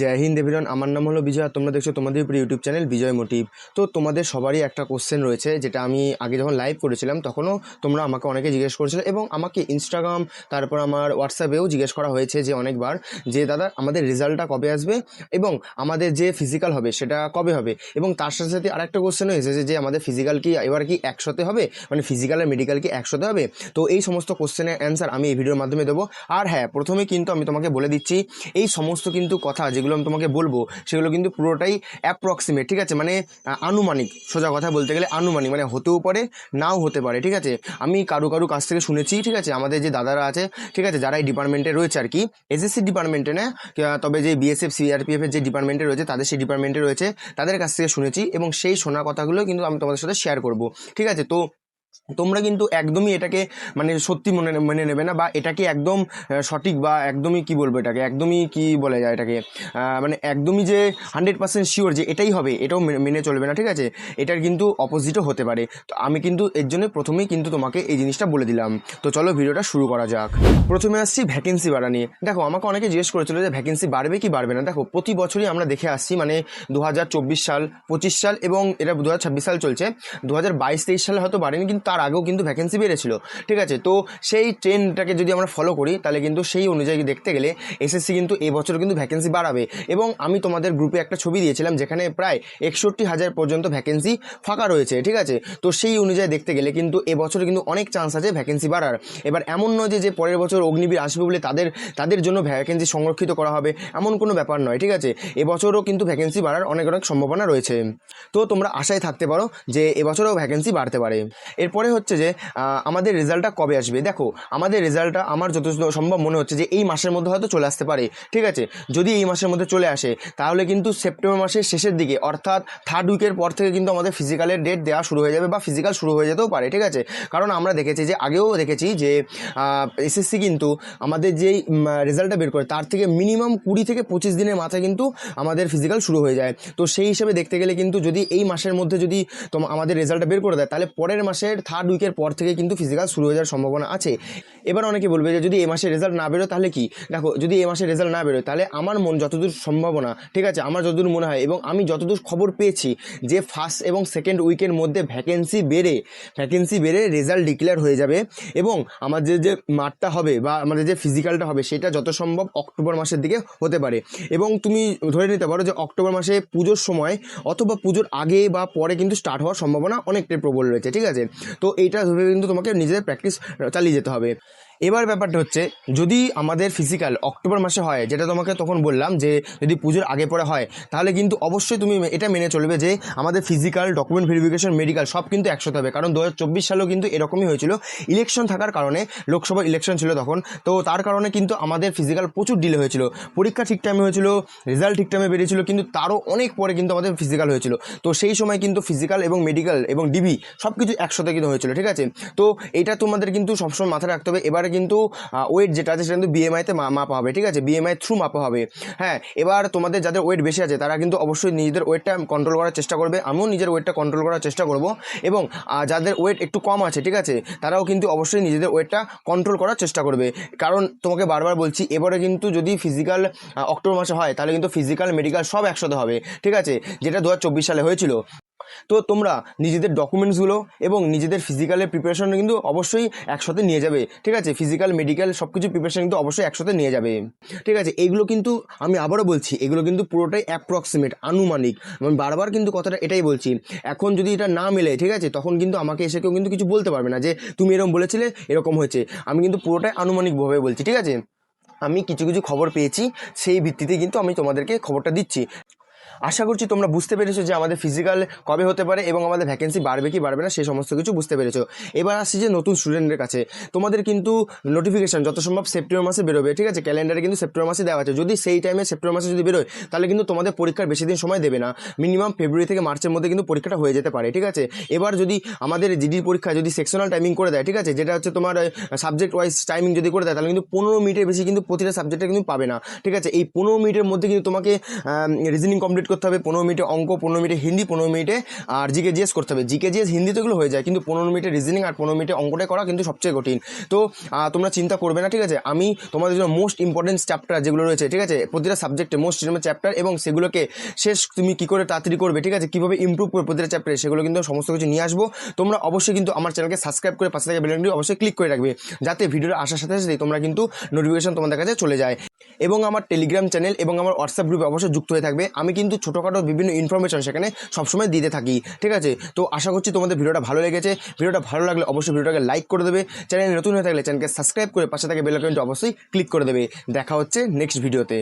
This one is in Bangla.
জয় হিন্দ এভরিওয়ান, আমার নাম হলো বিজয়। তোমরা দেখছো তোমাদের প্রিয় ইউটিউব চ্যানেল বিজয় মোটিভ। তো তোমাদের সবারই একটা কোশ্চেন রয়েছে, যেটা আমি আগে যখন লাইভ করেছিলাম তখনও তোমরা আমাকে অনেকে জিজ্ঞেস করেছিলে, এবং আমাকে ইনস্টাগ্রাম তারপর আমার হোয়াটসঅ্যাপেও জিজ্ঞেস করা হয়েছে যে অনেকবার, যে দাদা আমাদের রেজাল্টটা কবে আসবে এবং আমাদের যে ফিজিক্যাল হবে সেটা কবে হবে। এবং তার সাথে সাথে আরেকটা কোশ্চেনও এসেছে যে আমাদের ফিজিক্যাল কি এবার কি একসাথে হবে, মানে ফিজিক্যাল আর মেডিকেল কি একসাথে হবে। তো এই সমস্ত কোশ্চেনের অ্যান্সার আমি এই ভিডিওর মাধ্যমে দেবো। আর হ্যাঁ, প্রথমে কিন্তু আমি তোমাকে বলে দিচ্ছি, এই সমস্ত কিন্তু কথা যেগুলো আমি তোমাকে বলবো সেগুলো কিন্তু পুরোটাই অ্যাপ্রক্সিমেট, ঠিক আছে, মানে আনুমানিক। সোজা কথা বলতে গেলে আনুমানিক, মানে হতেও পারে নাও হতে পারে, ঠিক আছে। আমি কারো কাছ থেকে শুনেছি, ঠিক আছে, আমাদের যে দাদারা আছে, ঠিক আছে, যারা এই ডিপার্টমেন্টে রয়েছে আর কি, এসএসসি ডিপার্টমেন্টে না, তবে যে বিএসএফ সিআরপিএফ এর যে ডিপার্টমেন্টে রয়েছে, তাদের সেই ডিপার্টমেন্টে রয়েছে, তাদের কাছ থেকে শুনেছি, এবং সেই শোনা কথাগুলো কিন্তু আমি তোমাদের সাথে শেয়ার করব, ঠিক আছে। তো তোমরা কিন্তু একদমই এটাকে মানে সত্যি মেনে নেবে না, বা এটাকে একদম সঠিক, বা একদমই কি বলবো, এটাকে একদমই কি বলা যায়, এটাকে মানে একদমই যে 100% শিওর যে এটাই হবে, এটাও মেনে চলবে না, ঠিক আছে। এটার কিন্তু অপোজিটও হতে পারে। তো আমি কিন্তু এর জন্য প্রথমেই কিন্তু তোমাকে এই জিনিসটা বলে দিলাম। তো চলো ভিডিওটা শুরু করা যাক। প্রথমে আসছি ভ্যাকেন্সি বাড়া নিয়ে। দেখো, আমাকে অনেকে জিজ্ঞেস করেছিল যে ভ্যাকেন্সি বাড়বে কি বাড়বে না। দেখো, প্রতি বছরই আমরা দেখে আসছি, মানে 2024 সাল, 25 সাল, এবং এটা 2026 সাল চলছে। 2022-23 সালে হয়তো বাড়েনি, কিন্তু তার আগেও কিন্তু ভ্যাকেন্সি বেড়েছিল, ঠিক আছে। তো সেই ট্রেন্ডটাকে যদি আমরা ফলো করি, তাহলে কিন্তু সেই অনুযায়ী দেখতে গেলে এসএসসি কিন্তু এবছর কিন্তু ভ্যাকেন্সি বাড়াবে। এবং আমি তোমাদের গ্রুপে একটা ছবি দিয়েছিলাম যেখানে প্রায় 61,000 পর্যন্ত ভ্যাকেন্সি ফাঁকা রয়েছে, ঠিক আছে। তো সেই অনুযায়ী দেখতে গেলে কিন্তু এবছর কিন্তু অনেক চান্স আছে ভ্যাকেন্সি বাড়ার। এবার এমন নয় যে পরের বছর অগ্নিবীর আসবে বলে তাদের জন্য ভ্যাকেন্সি সংরক্ষিত করা হবে, এমন কোনো ব্যাপার নয়, ঠিক আছে। এবছরও কিন্তু ভ্যাকেন্সি বাড়ার অনেক সম্ভাবনা রয়েছে। তো তোমরা আশায় থাকতে পারো যে এবছরও ভ্যাকেন্সি বাড়তে পারে। এরপরে হচ্ছে যে আমাদের রেজাল্টটা কবে আসবে। দেখো, আমাদের রেজাল্টটা আমার যতটা সম্ভব মনে হচ্ছে যে এই মাসের মধ্যে হয়তো চলে আসতে পারে, ঠিক আছে। যদি এই মাসের মধ্যে চলে আসে, তাহলে কিন্তু সেপ্টেম্বর মাসের শেষের দিকে, অর্থাৎ 3rd উইকের পর থেকে কিন্তু আমাদের ফিজিক্যালের ডেট দেওয়া শুরু হয়ে যাবে, বা ফিজিক্যাল শুরু হয়ে যেতেও পারে, ঠিক আছে। কারণ আমরা দেখেছি যে আগেও দেখেছি যে এসএসসি কিন্তু আমাদের যেই রেজাল্টটা বের করে তার থেকে মিনিমাম 20 থেকে 25 দিনের মাথায় কিন্তু আমাদের ফিজিক্যাল শুরু হয়ে যায়। তো সেই হিসেবে দেখতে গেলে কিন্তু যদি এই মাসের মধ্যে যদি আমাদের রেজাল্টটা বের করে দেয়, তাহলে পরের মাসের 3rd উইকের পর থেকে কিন্তু ফিজিক্যাল শুরু হয়ে যাওয়ার সম্ভাবনা আছে। এবার অনেকে বলবে যে যদি এই মাসে রেজাল্ট না বেরোয় তাহলে কি। দেখো, যদি এই মাসে রেজাল্ট না বেরোয়, তাহলে আমার যতদূর সম্ভাবনা, ঠিক আছে, আমার যতদূর মনে হয় এবং আমি যতদূর খবর পেয়েছি, যে 1st এবং 2nd উইকের মধ্যে ভ্যাকেন্সি বেড়ে রেজাল্ট ডিক্লেয়ার হয়ে যাবে। এবং আমাদের যে মাঠটা হবে বা আমাদের যে ফিজিক্যালটা হবে, সেটা যত সম্ভব অক্টোবর মাসের দিকে হতে পারে। এবং তুমি ধরে নিতে পারো যে অক্টোবর মাসে পুজোর সময় অথবা পুজোর আগে বা পরে কিন্তু স্টার্ট হওয়ার সম্ভাবনা অনেকটাই প্রবল রয়েছে, ঠিক আছে। তো এইটা ভেবে কিন্তু তোমাকে নিজেদের প্র্যাকটিস চালিয়ে যেতে হবে। এবার ব্যাপারটা হচ্ছে, যদি আমাদের ফিজিক্যাল অক্টোবর মাসে হয়, যেটা তোমাকে তখন বললাম যে যদি পুজোর আগে পরে হয়, তাহলে কিন্তু অবশ্যই তুমি এটা মেনে চলবে যে আমাদের ফিজিক্যাল, ডকুমেন্ট ভেরিফিকেশন, মেডিকেল সব কিন্তু একসাথে হবে। কারণ 2024 সালেও কিন্তু এরকমই হয়েছিল, ইলেকশন থাকার কারণে, লোকসভা ইলেকশন ছিল তখন, তো তার কারণে কিন্তু আমাদের ফিজিক্যাল প্রচুর ডিলে হয়েছিল। পরীক্ষা ঠিক টাইমে হয়েছিল, রেজাল্ট ঠিক টাইমে বেরিয়েছিল, কিন্তু তারও অনেক পরে কিন্তু আমাদের ফিজিক্যাল হয়েছিল। তো সেই সময় কিন্তু ফিজিক্যাল এবং মেডিকেল এবং ডিবি সব কিছু একসাথে কিন্তু হয়েছিল, ঠিক আছে। তো এটা তোমাদের কিন্তু সবসময় মাথায় রাখতে হবে। এবারে কিন্তু ওয়েট যেটা আছে সেটা কিন্তু বিএমআইতে মাপা হবে, ঠিক আছে, বিএমআই থ্রু মাপা হবে। হ্যাঁ, এবার তোমাদের যাদের ওয়েট বেশি আছে তারা কিন্তু অবশ্যই নিজেদের ওয়েটটা কন্ট্রোল করার চেষ্টা করবে, আমিও নিজের ওয়েটটা কন্ট্রোল করার চেষ্টা করব। এবং যাদের ওয়েট একটু কম আছে, ঠিক আছে, তারাও কিন্তু অবশ্যই নিজেদের ওয়েটটা কন্ট্রোল করার চেষ্টা করবে। কারণ তোমাকে বারবার বলছি, এবারে কিন্তু যদি ফিজিক্যাল অক্টোবর মাসে হয়, তাহলে কিন্তু ফিজিক্যাল, মেডিকেল সব একসাথে হবে, ঠিক আছে, যেটা 2024 সালে হয়েছিল। তো তোমরা নিজেদের ডকুমেন্টসগুলো এবং নিজেদের ফিজিক্যালের প্রিপারেশন কিন্তু অবশ্যই একসাথে নিয়ে যাবে, ঠিক আছে। ফিজিক্যাল, মেডিকেল সব কিছু প্রিপারেশন কিন্তু অবশ্যই একসাথে নিয়ে যাবে, ঠিক আছে। এগুলো কিন্তু আমি আবারও বলছি, এগুলো কিন্তু পুরোটাই অ্যাপ্রক্সিমেট, আনুমানিক। আমি বারবার কিন্তু কথাটা এটাই বলছি। এখন যদি এটা না মেলে, ঠিক আছে, তখন কিন্তু আমাকে এসে কেউ কিন্তু কিছু বলতে পারবে না যে তুমি এরকম বলেছিলে, এরকম হয়েছে। আমি কিন্তু পুরোটাই আনুমানিকভাবে বলছি, ঠিক আছে। আমি কিছু খবর পেয়েছি, সেই ভিত্তিতে কিন্তু আমি তোমাদেরকে খবরটা দিচ্ছি। আশা করছি তোমরা বুঝতে পেরেছো যে আমাদের ফিজিক্যাল কবে হতে পারে এবং আমাদের ভ্যাকেন্সি বাড়বে কি বাড়বে না, সেই সমস্ত কিছু বুঝতে পেরেছো। এবার আসছি যে নতুন স্টুডেন্টদের কাছে, তোমাদের কিন্তু নোটিফিকেশান যত সম্ভব সেপ্টেম্বর মাসে বেরোবে, ঠিক আছে। ক্যালেন্ডারে কিন্তু সেপ্টেম্বর মাসে দেওয়া আছে। যদি সেই টাইমে সেপ্টেম্বর মাসে যদি বেরোয়, তাহলে কিন্তু তোমাদের পরীক্ষার বেশি দিন সময় দেবে না, মিনিমাম ফেব্রুয়ারি থেকে মার্চের মধ্যে কিন্তু পরীক্ষাটা হয়ে যেতে পারে, ঠিক আছে। এবার যদি আমাদের জিডির পরীক্ষা যদি সেকশনাল টাইমিং করে দেয়, ঠিক আছে, যেটা হচ্ছে তোমার সাবজেক্ট ওয়াইজ টাইমিং যদি করে দেয়, তাহলে কিন্তু 15 মিনিটের বেশি কিন্তু প্রতিটা সাবজেক্টে কিন্তু পাবে না, ঠিক আছে। এই 15 মিনিটের মধ্যে কিন্তু তোমাকে রিজনিং কমপ্লিট করতে হবে, 15 মিনিটে অঙ্ক, 15 মিনিটে হিন্দি, 15 মিনিটে আর জিকে জিএস করতে হবে। জিকে জিএস হিন্দি তো এগুলো হয়ে যায়, কিন্তু 15 মিনিটে রিজনিং আর 15 মিনিটে অঙ্কটাই করা কিন্তু সবচেয়ে কঠিন। তো তোমরা চিন্তা করবে না, ঠিক আছে? আমি তোমাদের জন্য মোস্ট ইম্পর্টেন্ট চ্যাপ্টার যেগুলো রয়েছে, ঠিক আছে, প্রতিটা সাবজেক্টে মোস্ট চ্যাপ্টার এবং সেগুলোকে শেষ তুমি কী করে তাড়াতাড়ি করবে, ঠিক আছে, কীভাবে ইমপ্রুভ করবে প্রতিটা চ্যাপ্টারে, সেগুলো কিন্তু সমস্ত কিছু নিয়ে আসবো। তোমরা অবশ্যই কিন্তু আমার চ্যানেলকে সাবস্ক্রাইব করে পাশে থাকা বেল আইকনটি অবশ্যই ক্লিক করে রাখবে, যাতে ভিডিওর আসার সাথে সাথে তোমরা কিন্তু নোটিফিকেশন তোমাদের কাছে চলে যায়। এবং আমার টেলিগ্রাম চ্যানেল এবং আমার হোয়াটসঅ্যাপ গ্রুপে অবশ্যই যুক্ত হয়ে থাকবে। আমি কিন্তু ছোটোখাটো বিভিন্ন ইনফরমেশন সেখানে সবসময় দিতে থাকি, ঠিক আছে? তো আশা করছি তোমাদের ভিডিওটা ভালো লেগেছে। ভিডিওটা ভালো লাগলে অবশ্যই ভিডিওটাকে লাইক করে দেবে, চ্যানেল নতুন হয়ে থাকলে চ্যানেলকে সাবস্ক্রাইব করে পাশে থাকা বেল আইকনটি অবশ্যই ক্লিক করে দেবে। দেখা হচ্ছে নেক্সট ভিডিওতে।